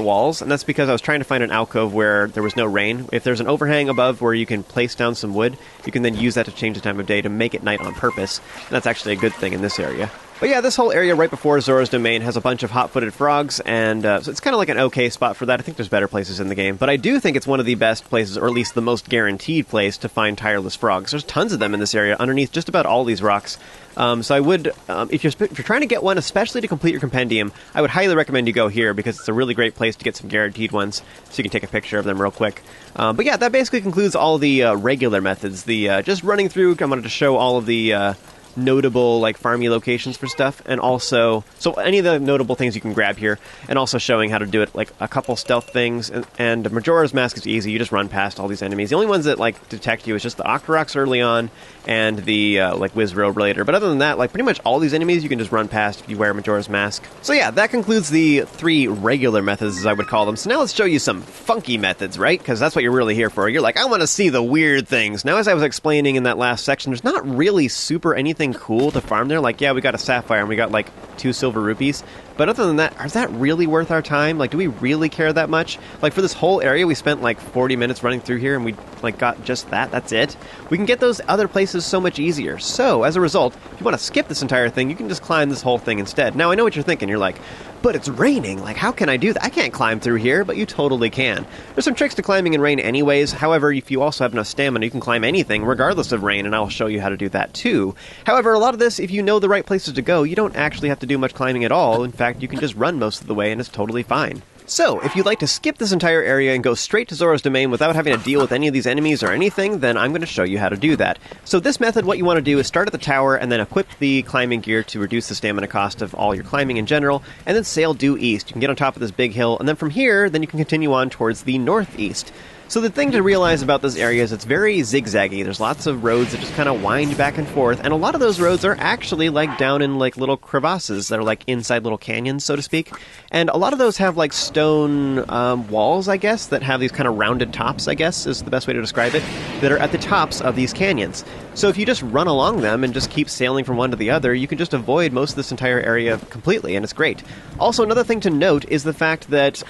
walls, and that's because I was trying to find an alcove where there was no rain. If there's an overhang above where you can place down some wood, you can then use that to change the time of day to make it night on purpose. And that's actually a good thing in this area. But yeah, this whole area right before Zora's domain has a bunch of hot-footed frogs, and so it's kind of like an okay spot for that. I think there's better places in the game, but I do think it's one of the best places, or at least the most guaranteed place, to find tireless frogs. There's tons of them in this area, underneath just about all these rocks. So I would, if you're trying to get one, especially to complete your compendium, I would highly recommend you go here, because it's a really great place to get some guaranteed ones, so you can take a picture of them real quick. But yeah, that basically concludes all the regular methods. Just running through, I wanted to show all of the notable like farmy locations for stuff, and also so any of the notable things you can grab here, and also showing how to do it, like a couple stealth things, and Majora's Mask is easy. You just run past all these enemies. The only ones that like detect you is just the Octoroks early on and the like Wizrobe later, but other than that, like pretty much all these enemies you can just run past if you wear Majora's Mask. So yeah, that concludes the 3 regular methods, as I would call them. So now let's show you some funky methods, right? Because that's what you're really here for. You're like, I want to see the weird things. Now, as I was explaining in that last section, there's not really super anything cool to farm there. Like, yeah, we got a sapphire and we got like 2 silver rupees, but other than that, is that really worth our time? Like, do we really care that much? Like, for this whole area, we spent like 40 minutes running through here, and we like got just that. That's it. We can get those other places so much easier. So as a result, if you want to skip this entire thing, you can just climb this whole thing instead. Now, I know what you're thinking. You're like, but it's raining. Like, how can I do that? I can't climb through here. But you totally can. There's some tricks to climbing in rain anyways. However, if you also have enough stamina, you can climb anything regardless of rain, and I'll show you how to do that too. However, a lot of this, if you know the right places to go, you don't actually have to do much climbing at all. In fact, you can just run most of the way, and it's totally fine. So, if you'd like to skip this entire area and go straight to Zora's domain without having to deal with any of these enemies or anything, then I'm going to show you how to do that. So this method, what you want to do is start at the tower and then equip the climbing gear to reduce the stamina cost of all your climbing in general, and then sail due east. You can get on top of this big hill, and then from here, then you can continue on towards the northeast. So the thing to realize about this area is it's very zigzaggy. There's lots of roads that just kind of wind back and forth, and a lot of those roads are actually like down in like little crevasses that are like inside little canyons, so to speak. And a lot of those have like stone walls, I guess, that have these kind of rounded tops, I guess is the best way to describe it, that are at the tops of these canyons. So if you just run along them and just keep sailing from one to the other, you can just avoid most of this entire area completely, and it's great. Also, another thing to note is the fact that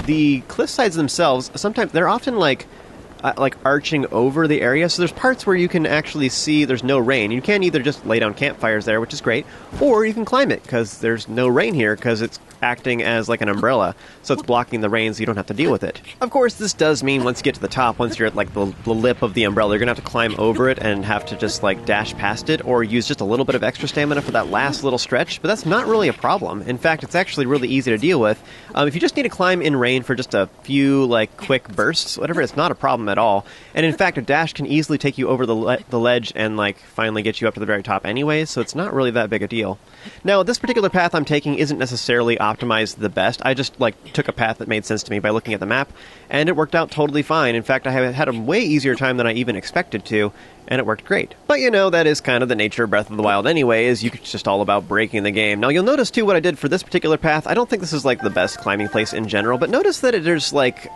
the cliff sides themselves, sometimes they're often like arching over the area, so there's parts where you can actually see there's no rain. You can either just lay down campfires there, which is great, or you can climb it, because there's no rain here, because it's acting as like an umbrella, so it's blocking the rain so you don't have to deal with it. Of course, this does mean once you get to the top, once you're at like the lip of the umbrella, you're gonna have to climb over it and have to just like dash past it, or use just a little bit of extra stamina for that last little stretch, but that's not really a problem. In fact, it's actually really easy to deal with. If you just need to climb in rain for just a few like quick bursts, whatever, it's not a problem at all. And in fact, a dash can easily take you over the ledge and like finally get you up to the very top anyways, so it's not really that big a deal. Now, this particular path I'm taking isn't necessarily optimal optimized the best. I just, like, took a path that made sense to me by looking at the map, and it worked out totally fine. In fact, I had a way easier time than I even expected to, and it worked great. But you know, that is kind of the nature of Breath of the Wild anyway, is it's just all about breaking the game. Now you'll notice too what I did for this particular path. I don't think this is like the best climbing place in general, but notice that there's like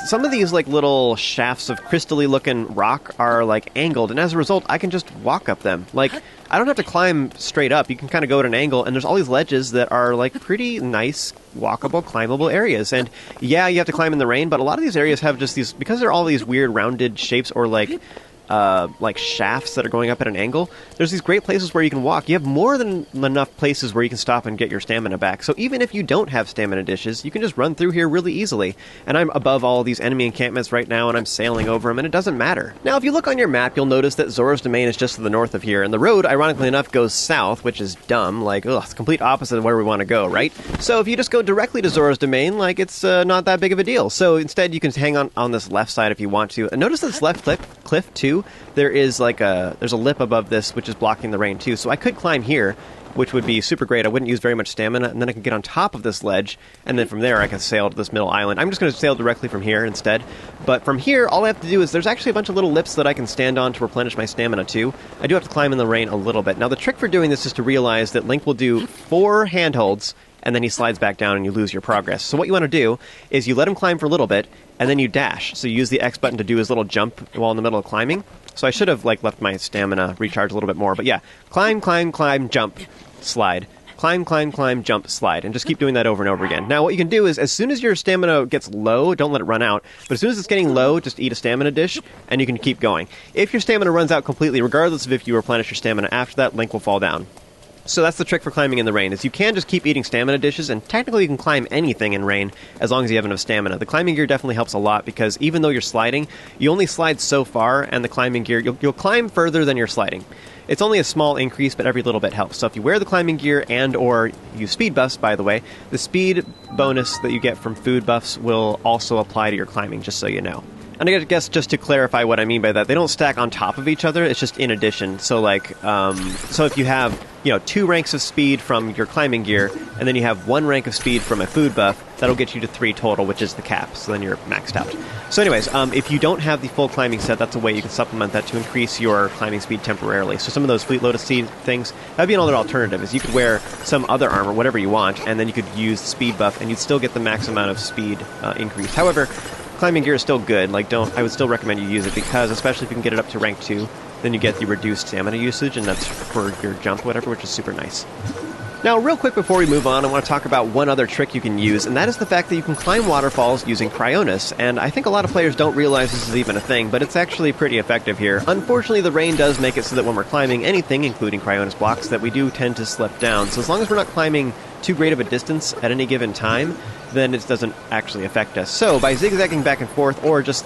some of these like little shafts of crystally looking rock are like angled, and as a result I can just walk up them. Like, I don't have to climb straight up. You can kind of go at an angle, and there's all these ledges that are like pretty nice, walkable, climbable areas. And yeah, you have to climb in the rain, but a lot of these areas have just these, because they're all these weird rounded shapes or like shafts that are going up at an angle, there's these great places where you can walk. You have more than enough places where you can stop and get your stamina back. So even if you don't have stamina dishes, you can just run through here really easily. And I'm above all these enemy encampments right now, and I'm sailing over them, and it doesn't matter. Now, if you look on your map, you'll notice that Zora's Domain is just to the north of here, and the road, ironically enough, goes south, which is dumb. Like, ugh, it's the complete opposite of where we want to go, right? So if you just go directly to Zora's Domain, like, it's not that big of a deal. So instead, you can hang on this left side if you want to. And notice this left cliff too. There is there's a lip above this which is blocking the rain too. So I could climb here, which would be super great. I wouldn't use very much stamina, and then I could get on top of this ledge, and then from there I can sail to this middle island. I'm just going to sail directly from here instead. But from here, all I have to do is, there's actually a bunch of little lips that I can stand on to replenish my stamina too. I do have to climb in the rain a little bit. Now the trick for doing this is to realize that Link will do 4 handholds, and then he slides back down and you lose your progress. So what you want to do is you let him climb for a little bit, and then you dash. So you use the X button to do his little jump while in the middle of climbing. So I should have left my stamina recharge a little bit more. But yeah, climb, climb, climb, jump, slide. Climb, climb, climb, jump, slide. And just keep doing that over and over again. Now what you can do is, as soon as your stamina gets low, don't let it run out. But as soon as it's getting low, just eat a stamina dish, and you can keep going. If your stamina runs out completely, regardless of if you replenish your stamina after that, Link will fall down. So that's the trick for climbing in the rain, is you can just keep eating stamina dishes, and technically you can climb anything in rain as long as you have enough stamina. The climbing gear definitely helps a lot, because even though you're sliding, you only slide so far, and the climbing gear, you'll climb further than you're sliding. It's only a small increase, but every little bit helps. So if you wear the climbing gear and or use speed buffs, by the way, the speed bonus that you get from food buffs will also apply to your climbing, just so you know. And I guess just to clarify what I mean by that, they don't stack on top of each other, it's just in addition. So like, so if you have, 2 ranks of speed from your climbing gear, and then you have 1 rank of speed from a food buff, that'll get you to 3 total, which is the cap, so then you're maxed out. So anyways, if you don't have the full climbing set, that's a way you can supplement that to increase your climbing speed temporarily. So some of those Fleet Lotus Seed things, that'd be another alternative, is you could wear some other armor, whatever you want, and then you could use the speed buff, and you'd still get the max amount of speed increase. However, climbing gear is still good. I would still recommend you use it, because especially if you can get it up to rank 2, then you get the reduced stamina usage, and that's for your jump, whatever, which is super nice. Now, real quick before we move on, I want to talk about one other trick you can use, and that is the fact that you can climb waterfalls using Cryonis. And I think a lot of players don't realize this is even a thing, but it's actually pretty effective here. Unfortunately, the rain does make it so that when we're climbing anything, including Cryonis blocks, that we do tend to slip down. So as long as we're not climbing too great of a distance at any given time, then it doesn't actually affect us. So by zigzagging back and forth, or just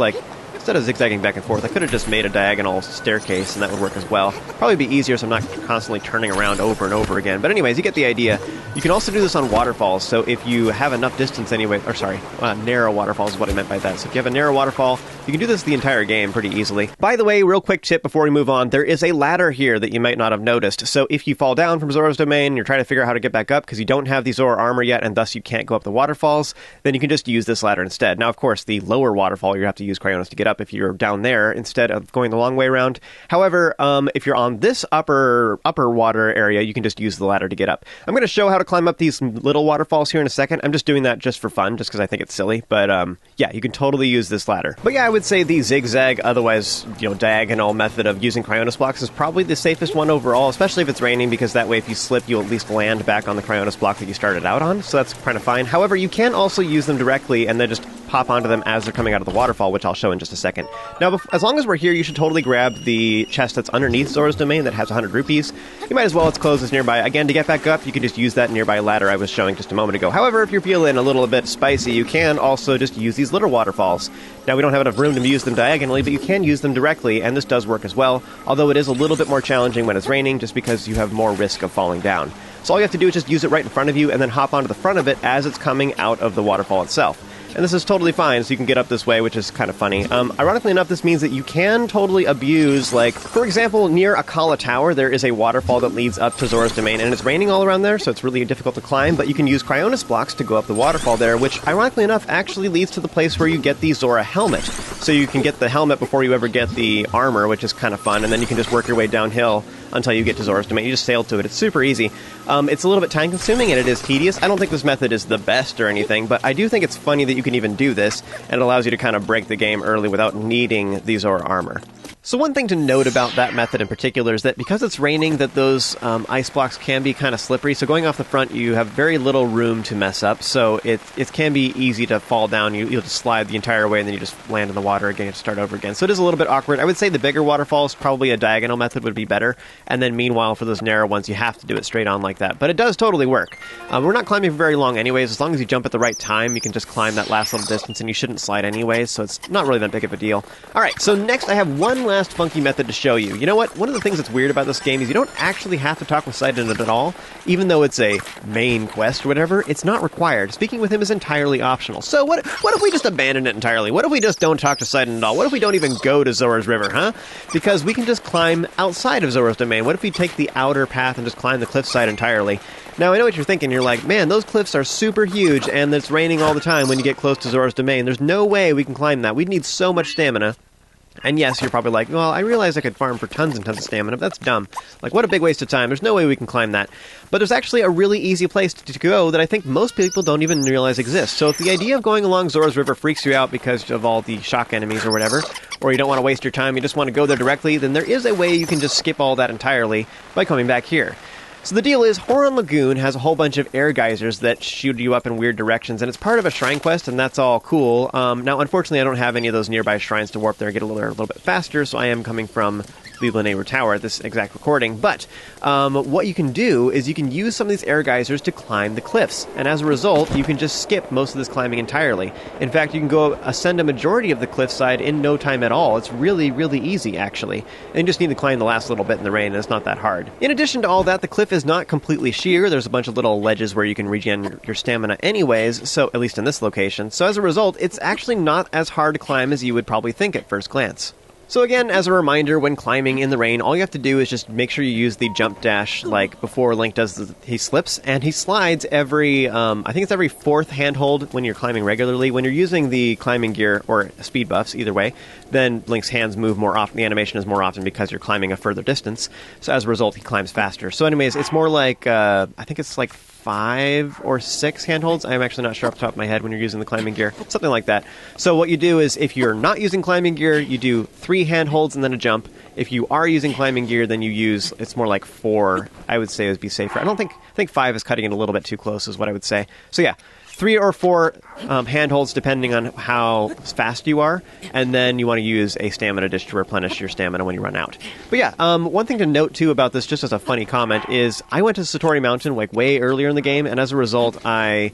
instead of zigzagging back and forth, I could have just made a diagonal staircase, and that would work as well. Probably be easier so I'm not constantly turning around over and over again. But anyways, you get the idea. You can also do this on waterfalls, so if you have enough distance anyway, narrow waterfalls is what I meant by that. So if you have a narrow waterfall, you can do this the entire game pretty easily. By the way, real quick tip before we move on, there is a ladder here that you might not have noticed. So if you fall down from Zora's Domain, and you're trying to figure out how to get back up because you don't have the Zora armor yet, and thus you can't go up the waterfalls, then you can just use this ladder instead. Now, of course, the lower waterfall, you have to use Cryonis to get up if you're down there instead of going the long way around. However, if you're on this upper water area, you can just use the ladder to get up. I'm going to show how to climb up these little waterfalls here in a second. I'm just doing that just for fun, just because I think it's silly. But yeah, you can totally use this ladder. But yeah, I would say the zigzag, otherwise diagonal method of using Cryonis blocks is probably the safest one overall, especially if it's raining, because that way if you slip, you'll at least land back on the Cryonis block that you started out on. So that's kind of fine. However, you can also use them directly and then just pop onto them as they're coming out of the waterfall, which I'll show in just a second. Now, as long as we're here, you should totally grab the chest that's underneath Zora's Domain that has 100 rupees. You might as well, it's closed, it's nearby. Again, to get back up, you can just use that nearby ladder I was showing just a moment ago. However, if you're feeling a little bit spicy, you can also just use these little waterfalls. Now, we don't have enough room to use them diagonally, but you can use them directly, and this does work as well, although it is a little bit more challenging when it's raining, just because you have more risk of falling down. So all you have to do is just use it right in front of you, and then hop onto the front of it as it's coming out of the waterfall itself. and this is totally fine, so you can get up this way, which is kind of funny. Ironically enough, this means that you can totally abuse, like, for example, near Akala Tower, there is a waterfall that leads up to Zora's Domain, and it's raining all around there, so it's really difficult to climb, but you can use Cryonis blocks to go up the waterfall there, which, ironically enough, actually leads to the place where you get the Zora helmet. So you can get the helmet before you ever get the armor, which is kind of fun, and then you can just work your way downhill until you get to Zora's Domain. You just sail to it. It's super easy. It's a little bit time-consuming, and it is tedious. I don't think this method is the best or anything, but I do think it's funny that you can even do this, and it allows you to kind of break the game early without needing the Zora armor. So one thing to note about that method in particular is that because it's raining, that those ice blocks can be kind of slippery. So going off the front, you have very little room to mess up. So it can be easy to fall down. You'll just slide the entire way, and then you just land in the water again and start over again. So it is a little bit awkward. I would say the bigger waterfalls, probably a diagonal method would be better. And then meanwhile, for those narrow ones, you have to do it straight on like that. But it does totally work. We're not climbing for very long anyways. As long as you jump at the right time, you can just climb that last little distance, and you shouldn't slide anyways. So it's not really that big of a deal. All right, so next I have one last funky method to show you. You know what? One of the things that's weird about this game is you don't actually have to talk with Sidon at all. Even though it's a main quest or whatever, it's not required. Speaking with him is entirely optional. So what if we just abandon it entirely? What if we just don't talk to Sidon at all? What if we don't even go to Zora's River, huh? Because we can just climb outside of Zora's Domain. What if we take the outer path and just climb the cliffside entirely? Now, I know what you're thinking. You're like, man, those cliffs are super huge, and it's raining all the time when you get close to Zora's Domain. There's no way we can climb that. We'd need so much stamina. And yes, you're probably like, well, I realize I could farm for tons and tons of stamina, but that's dumb. Like, what a big waste of time. There's no way we can climb that. But there's actually a really easy place to go that I think most people don't even realize exists. So if the idea of going along Zora's River freaks you out because of all the shock enemies or whatever, or you don't want to waste your time, you just want to go there directly, then there is a way you can just skip all that entirely by coming back here. So the deal is, Horon Lagoon has a whole bunch of air geysers that shoot you up in weird directions, and it's part of a shrine quest, and that's all cool. Now, unfortunately, I don't have any of those nearby shrines to warp there and get a little bit faster, so I am coming from the Lanayru Tower at this exact recording. But what you can do is you can use some of these air geysers to climb the cliffs, and as a result, you can just skip most of this climbing entirely. In fact, you can go ascend a majority of the cliffside in no time at all. It's really, really easy, actually. And you just need to climb the last little bit in the rain, and it's not that hard. In addition to all that, the cliff is not completely sheer. There's a bunch of little ledges where you can regen your stamina anyways, so at least in this location. So as a result, it's actually not as hard to climb as you would probably think at first glance. So again, as a reminder, when climbing in the rain, all you have to do is just make sure you use the jump dash, like before Link does he slips, and he slides every, I think it's every fourth handhold when you're climbing regularly. When you're using the climbing gear, or speed buffs, either way, then Link's hands move more often, the animation is more often because you're climbing a further distance, so as a result, he climbs faster. So anyways, it's more like, I think it's like 5 or 6 handholds. I'm actually not sure off the top of my head when you're using the climbing gear. Something like that. So what you do is, if you're not using climbing gear, you do 3 handholds and then a jump. If you are using climbing gear, then you use, it's more like 4. I would say it would be safer. I think 5 is cutting it a little bit too close is what I would say. So yeah, 3 or 4 handholds depending on how fast you are, and then you want to use a stamina dish to replenish your stamina when you run out. But yeah, one thing to note too about this, just as a funny comment, is I went to Satori Mountain like way earlier in the game, and as a result, I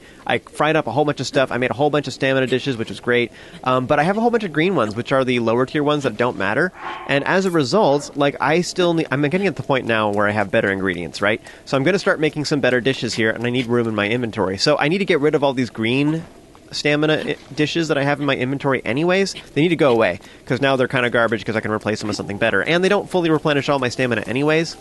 fried up a whole bunch of stuff. I made a whole bunch of stamina dishes, which was great, but I have a whole bunch of green ones, which are the lower tier ones that don't matter, and as a result, like I'm getting at the point now where I have better ingredients, right? So I'm going to start making some better dishes here, and I need room in my inventory. So I need to get rid of all these green stamina dishes that I have in my inventory anyways. They need to go away, because now they're kind of garbage because I can replace them with something better. And they don't fully replenish all my stamina anyways.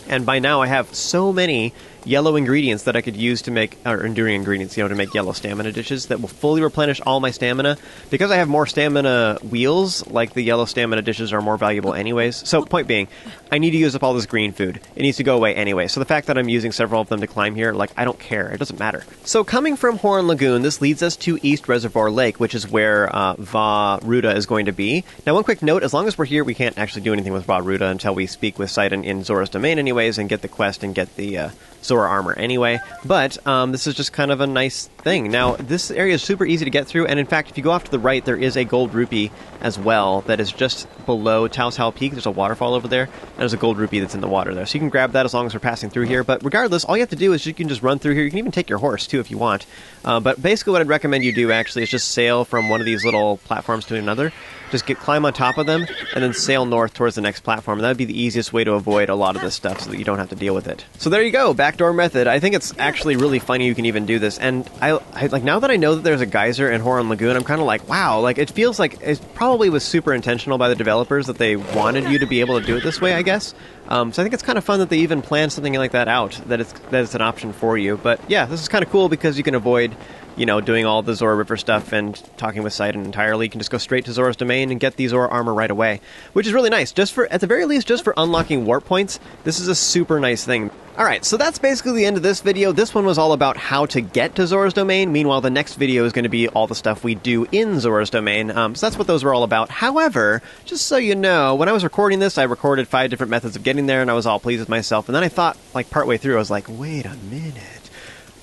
And by now I have so many yellow ingredients that I could use to make, or enduring ingredients, to make yellow stamina dishes that will fully replenish all my stamina. Because I have more stamina wheels, like the yellow stamina dishes are more valuable anyways. So, point being, I need to use up all this green food. It needs to go away anyway. So the fact that I'm using several of them to climb here, I don't care. It doesn't matter. So coming from Horon Lagoon, this leads us to East Reservoir Lake, which is where Va Ruta is going to be. Now, one quick note, as long as we're here, we can't actually do anything with Va Ruta until we speak with Sidon in Zora's Domain anyways, and get the quest and get the Zora armor anyway, but this is just kind of a nice thing. Now, this area is super easy to get through, and in fact, if you go off to the right, there is a gold rupee as well that is just below Taos Hal Peak. There's a waterfall over there, and there's a gold rupee that's in the water there. So you can grab that as long as we're passing through here, but regardless, all you have to do is you can just run through here. You can even take your horse, too, if you want. But basically what I'd recommend you do, actually, is just sail from one of these little platforms to another. just climb on top of them, and then sail north towards the next platform. And that would be the easiest way to avoid a lot of this stuff so that you don't have to deal with it. So there you go, backdoor method. I think it's actually really funny you can even do this. And I like, now that I know that there's a geyser in Horon Lagoon, I'm kind of like, wow, like it feels like it probably was super intentional by the developers that they wanted you to be able to do it this way, I guess. So I think it's kind of fun that they even planned something like that out, that it's an option for you. But yeah, this is kind of cool because you can avoid, you know, doing all the Zora River stuff and talking with Sidon entirely. You can just go straight to Zora's domain and get the Zora armor right away, which is really nice. Just for, at the very least, just for unlocking warp points, this is a super nice thing. Alright, so that's basically the end of this video. This one was all about how to get to Zora's domain. Meanwhile, the next video is going to be all the stuff we do in Zora's domain. So that's what those were all about. However, just so you know, when I was recording this, I recorded 5 different methods of getting there, and I was all pleased with myself. And then I thought, like, partway through, I was like, wait a minute.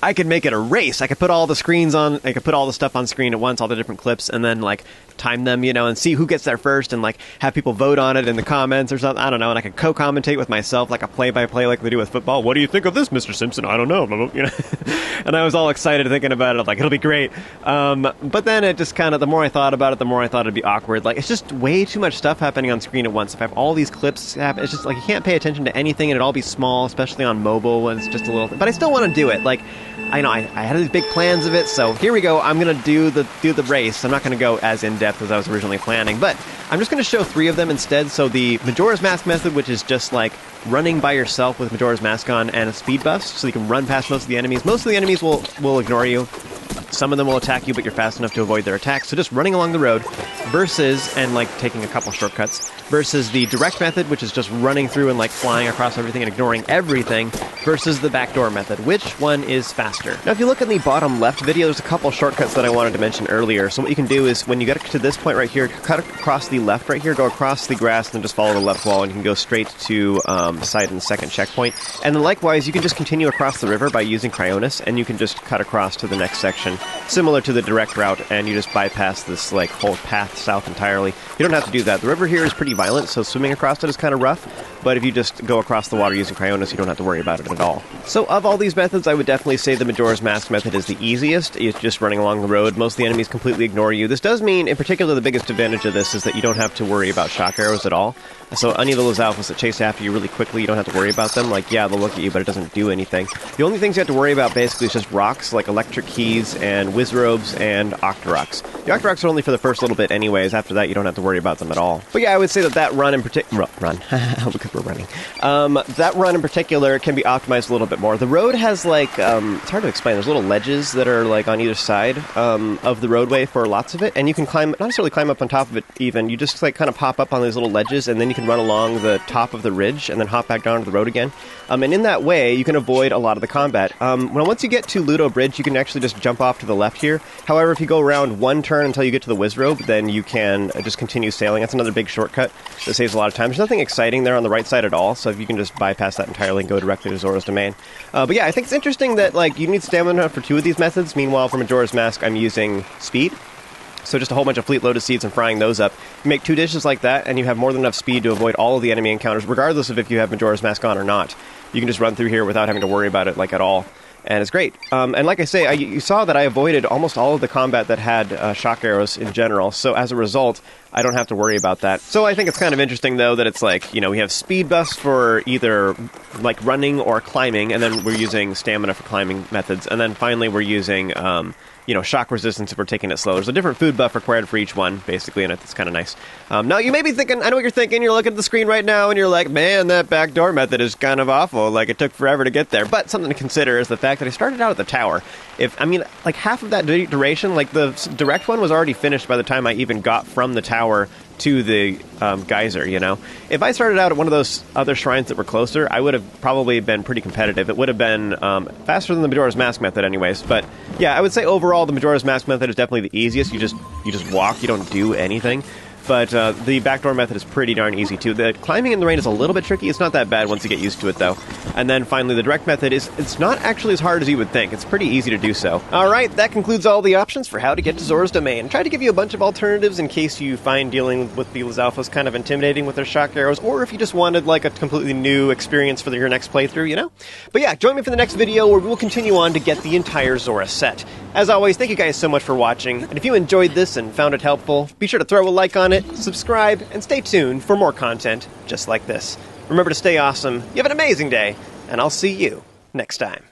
I could make it a race. I could put all the screens on, I could put all the stuff on screen at once, all the different clips, and then, like, time them, you know, and see who gets there first, and, like, have people vote on it in the comments or something. I don't know, and I could co-commentate with myself, like a play-by-play like they do with football. What do you think of this, Mr. Simpson? I don't know. You know? And I was all excited thinking about it, like, it'll be great. But then it just kind of, the more I thought about it, the more I thought it'd be awkward. Like, it's just way too much stuff happening on screen at once. If I have all these clips happen, it's just, like, you can't pay attention to anything, and it'll all be small, especially on mobile when it's just a little thing. But I still want to do it. Like, I know, I had these big plans of it, so here we go. I'm going to do the race. I'm not going to go as in-depth as I was originally planning, but I'm just going to show 3 of them instead. So the Majora's Mask method, which is just like running by yourself with Majora's Mask on and speed buffs, so you can run past most of the enemies. Most of the enemies will ignore you. Some of them will attack you, but you're fast enough to avoid their attacks. So just running along the road versus, and like taking a couple shortcuts, versus the direct method, which is just running through and like flying across everything and ignoring everything, versus the backdoor method. Which one is faster? Now, if you look in the bottom left video, there's a couple shortcuts that I wanted to mention earlier. So what you can do is, when you get to this point right here, cut across the left right here, go across the grass, and then just follow the left wall, and you can go straight to Sidon's second checkpoint. And then likewise, you can just continue across the river by using Cryonis, and you can just cut across to the next section, similar to the direct route, and you just bypass this like whole path south entirely. You don't have to do that. The river here is pretty violent, so swimming across it is kind of rough, but if you just go across the water using Cryonis, you don't have to worry about it at all. So of all these methods, I would definitely say the Majora's Mask method is the easiest. It's just running along the road. Most of the enemies completely ignore you. This does mean, in particular, the biggest advantage of this is that you don't have to worry about shock arrows at all. So any of those alphas that chase after you really quickly, you don't have to worry about them. Like, yeah, they'll look at you, but it doesn't do anything. The only things you have to worry about basically is just rocks, like electric keys and Wizrobes and Octoroks. The Octoroks are only for the first little bit anyways. After that, you don't have to worry about them at all. But yeah, I would say that run in particular... Run. Because we're running. That run in particular can be optimized a little bit more. The road has, like... it's hard to explain. There's little ledges that are, like, on either side of the roadway for lots of it. And you can climb... Not necessarily climb up on top of it, even. You just, like, kind of pop up on these little ledges, and then you can run along the top of the ridge and then hop back down to the road again. And in that way, you can avoid a lot of the combat. Once you get to Ludo Bridge, you can actually just jump off to the left here. However, if you go around one turn until you get to the Wizrobe, then you can just continue sailing. That's another big shortcut that saves a lot of time. There's nothing exciting there on the right side at all, so if you can just bypass that entirely and go directly to Zora's domain. But yeah, I think it's interesting that like you need stamina for 2 of these methods. Meanwhile, for Majora's Mask, I'm using speed. So just a whole bunch of fleet-loaded seeds and frying those up. You make 2 dishes like that, and you have more than enough speed to avoid all of the enemy encounters, regardless of if you have Majora's Mask on or not. You can just run through here without having to worry about it, like, at all. And it's great. And like I say, you saw that I avoided almost all of the combat that had shock arrows in general, so as a result, I don't have to worry about that. So I think it's kind of interesting, though, that it's like, you know, we have speed buffs for either, like, running or climbing, and then we're using stamina for climbing methods, and then finally we're using... you know, shock resistance if we're taking it slow. There's a different food buff required for each one, basically, and it's kind of nice. Now, you may be thinking, I know what you're thinking, you're looking at the screen right now, and you're like, man, that backdoor method is kind of awful, like, it took forever to get there. But something to consider is the fact that I started out at the tower. Like, half of that duration, like, the direct one was already finished by the time I even got from the tower to the geyser, you know? If I started out at one of those other shrines that were closer, I would have probably been pretty competitive. It would have been faster than the Majora's Mask method anyways, but yeah, I would say overall the Majora's Mask method is definitely the easiest. You just walk, you don't do anything. But the backdoor method is pretty darn easy, too. The climbing in the rain is a little bit tricky. It's not that bad once you get used to it, though. And then, finally, the direct method it's not actually as hard as you would think. It's pretty easy to do so. Alright, that concludes all the options for how to get to Zora's domain. Tried to give you a bunch of alternatives in case you find dealing with these alphas kind of intimidating with their shock arrows, or if you just wanted, like, a completely new experience for your next playthrough, you know? But yeah, join me for the next video where we will continue on to get the entire Zora set. As always, thank you guys so much for watching, and if you enjoyed this and found it helpful, be sure to throw a like on it, subscribe, and stay tuned for more content just like this. Remember to stay awesome, you have an amazing day, and I'll see you next time.